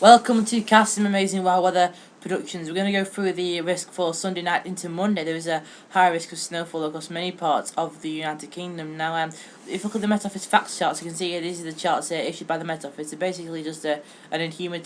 Welcome to Casting Amazing Wild Weather Productions. We're going to go through the risk for Sunday night into Monday. There is a high risk of snowfall across many parts of the United Kingdom. Now, if you look at the Met Office facts charts, you can see here these are the charts issued by the Met Office. They're basically just an human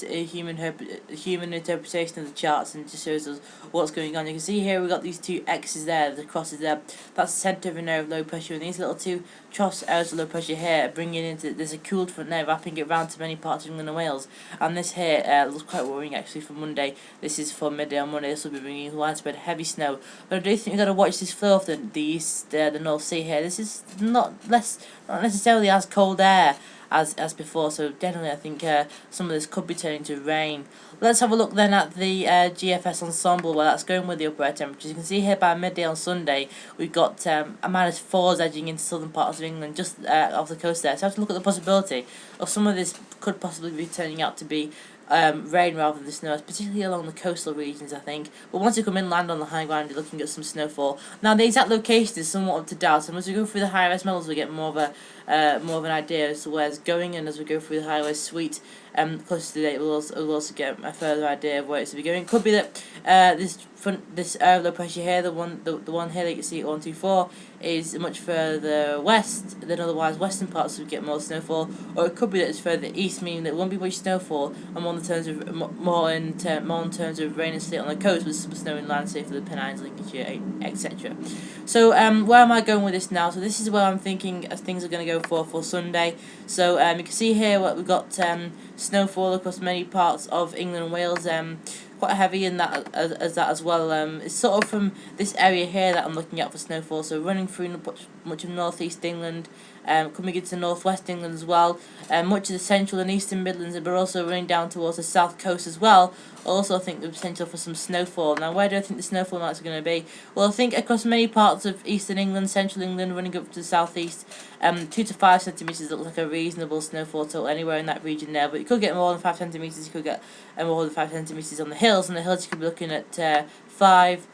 interpretation of the charts, and just shows us what's going on. You can see here we've got these two X's there, the crosses there. That's the centre of an area of low pressure, and these little two troughs areas of low pressure here bringing into, there's a cooled front there wrapping it round to many parts of England and Wales. And this here looks quite worrying actually for Monday. This is for midday on Monday. This will be bringing widespread heavy snow. But I do think you've got to watch this flow of the North Sea here. This is not necessarily as cold air as before, so definitely I think some of this could be turning to rain. Let's have a look then at the GFS ensemble where that's going with the upper air temperatures. You can see here by midday on Sunday we've got a -4s edging into southern parts of England, just off the coast there. So I have to look at the possibility of some of this could possibly be turning out to be rain rather than snow, particularly along the coastal regions, I think. But once you come inland on the high ground, you're looking at some snowfall. Now, the exact location is somewhat up to doubt, and as we go through the high-res models, we get more of an idea as to where it's going, and as we go through the high-res suite closer to the date, we'll also get a further idea of where it's to be going. It could be that this area of low pressure here, the one here that you can see at 124, is much further west than otherwise western parts would get more snowfall, or it could be that it's further east, meaning that it won't be much snowfall, and more in terms of rain and sleet on the coast, with some snow inland, say for the Pennines, Lincolnshire, etc. So where am I going with this now? So this is where I'm thinking things are going to go for Sunday. So you can see here what we've got snowfall across many parts of England and Wales. Quite heavy in that as well. It's sort of from this area here that I'm looking at for snowfall. So running through much of northeast England, coming into northwest England as well, much of the central and eastern Midlands, but also running down towards the south coast as well. Also, I think the potential for some snowfall. Now, where do I think the snowfall amounts are going to be? Well, I think across many parts of eastern England, central England, running up to the southeast, 2 to 5 centimetres looks like a reasonable snowfall total anywhere in that region there. But you could get more than 5 centimetres. You could get more than 5 centimetres on the hills. On the hills, you could be looking at 5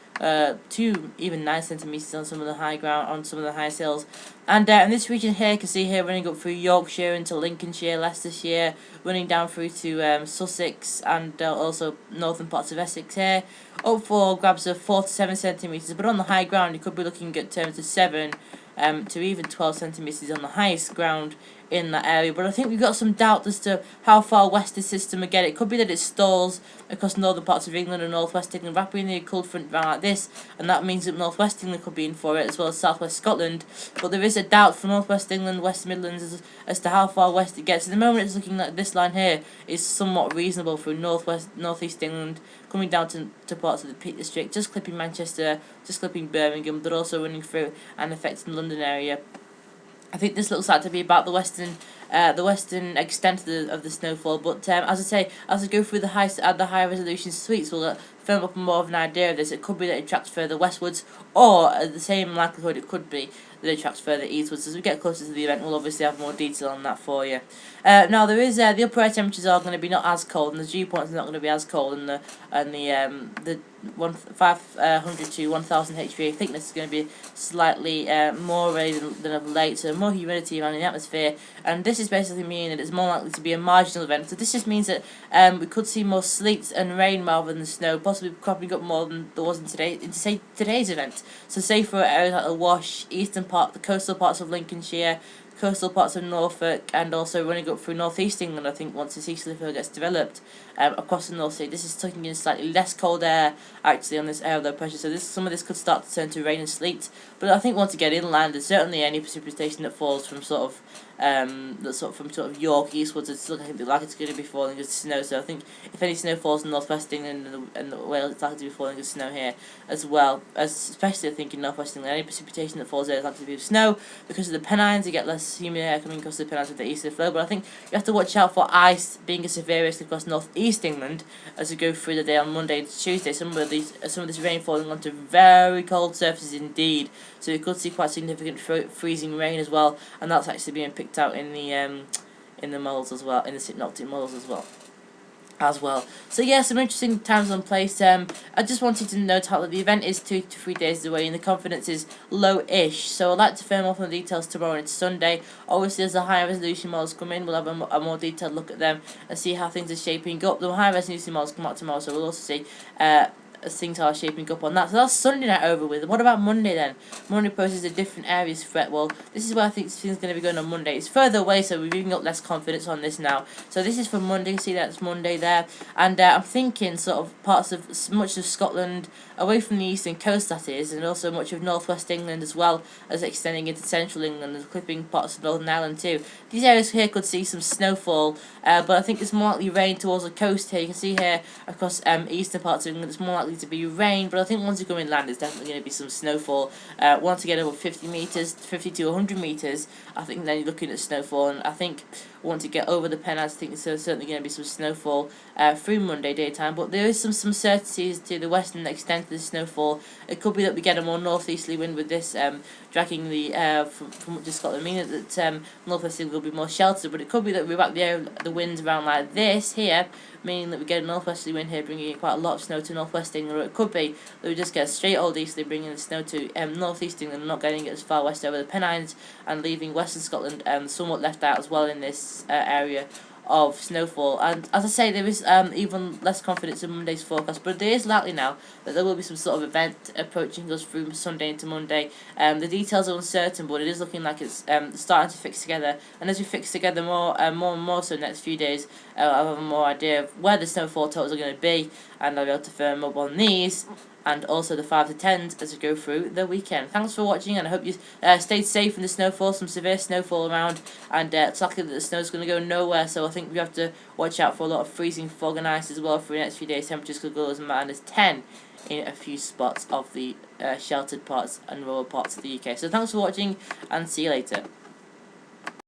to even 9 centimetres on some of the high ground, on some of the highest hills. And in this region here, you can see here running up through Yorkshire into Lincolnshire, Leicestershire, running down through to Sussex, and also northern parts of Essex here, up for grabs of 4 to 7 centimetres. But on the high ground, you could be looking at terms of 7 to even 12 centimetres on the highest ground in that area. But I think we've got some doubt as to how far west this system will get. It could be that it stalls across northern parts of England and northwest England, wrapping the cold front around like this, and that means that northwest England could be in for it, as well as southwest Scotland. But there is a doubt for northwest England, West Midlands, as to how far west it gets. At the moment, it's looking like this line here is somewhat reasonable through northeast England, coming down to parts of the Peak District, just clipping Manchester, just clipping Birmingham, but also running through and affecting the London area. I think this looks like to be about the western extent of the snowfall. But as I say, as I go through the high resolution suites, we'll firm up more of an idea of this. It could be that it tracks further westwards, or the same likelihood it could be that it tracks further eastwards. As we get closer to the event, we'll obviously have more detail on that for you. Now there is the upper air temperatures are going to be not as cold, and the dew points are not going to be as cold, and the 500 to 1000 HPA thickness is going to be slightly more rain than of late, so more humidity around in the atmosphere, and this is basically meaning that it's more likely to be a marginal event. So this just means that we could see more sleet and rain rather than snow, possibly cropping up more than there was in today's event. So say for areas like the Wash, eastern part, the coastal parts of Lincolnshire, coastal parts of Norfolk, and also running up through northeast England, I think, once this easterly flow gets developed across the North Sea. This is taking in slightly less cold air actually on this area of low pressure, so some of this could start to turn to rain and sleet. But I think once you get inland, there's certainly any precipitation that falls from sort of York eastwards, it's looking like it's going to be falling as snow. So I think if any snow falls in northwest England and Wales, it's likely to be falling as snow here as well. Especially I think in northwest England, any precipitation that falls there is likely to be snow because of the Pennines. You get less humid air coming across the Pennines with the easterly flow. But I think you have to watch out for ice being a severe risk across northeast England as we go through the day on Monday and Tuesday. Some of this rain falling onto very cold surfaces indeed. So you could see quite significant freezing rain as well, and that's actually being picked out in the models as well, in the synoptic models as well. as well. So yeah, some interesting times on place. I just wanted to note out that the event is 2 to 3 days away and the confidence is low-ish. So I'd like to firm up on the details tomorrow. It's Sunday. Obviously, as the higher resolution models come in, we'll have a more detailed look at them and see how things are shaping up. The higher resolution models come out tomorrow, so we'll also see as things are shaping up on that. So that's Sunday night over with. What about Monday then? Monday poses a different areas threat. Well, this is where I think things going to be going on Monday. It's further away, so we're giving up less confidence on this now. So this is for Monday. See, that's Monday there. And I'm thinking sort of parts of much of Scotland, away from the eastern coast that is, and also much of northwest England as well as extending into central England and clipping parts of Northern Ireland too. These areas here could see some snowfall, but I think it's more likely rain towards the coast here. You can see here across eastern parts of England it's more likely to be rain, but I think once you go inland it's definitely going to be some snowfall. Once you get over 50 metres, 50 to 100 metres, I think then you're looking at snowfall, and I think once you get over the Pennines, I think there's certainly going to be some snowfall through Monday daytime, but there is some certainties to the western extent of the snowfall. It could be that we get a more northeasterly wind with this dragging the from much of Scotland, meaning that northwesterly will be more sheltered, but it could be that we wrap the winds around like this here, meaning that we get a northwesterly wind here bringing in quite a lot of snow to northwest England, or it could be that we just get a straight old easterly bringing the snow to northeast England and not getting it as far west over the Pennines and leaving western Scotland somewhat left out as well in this area of snowfall. And as I say, there is even less confidence in Monday's forecast, but there is likely now that there will be some sort of event approaching us through Sunday into Monday. The details are uncertain, but it is looking like it's starting to fix together, and as we fix together more and more so in the next few days, I'll have a more idea of where the snowfall totals are going to be, and I'll be able to firm up on these and also the 5 to 10s as we go through the weekend. Thanks for watching, and I hope you stayed safe in the snowfall. Some severe snowfall around, and it's likely that the snow's going to go nowhere, so I think we have to watch out for a lot of freezing fog and ice as well for the next few days. Temperatures could go as -10 in a few spots of the sheltered parts and rural parts of the UK. So thanks for watching, and see you later.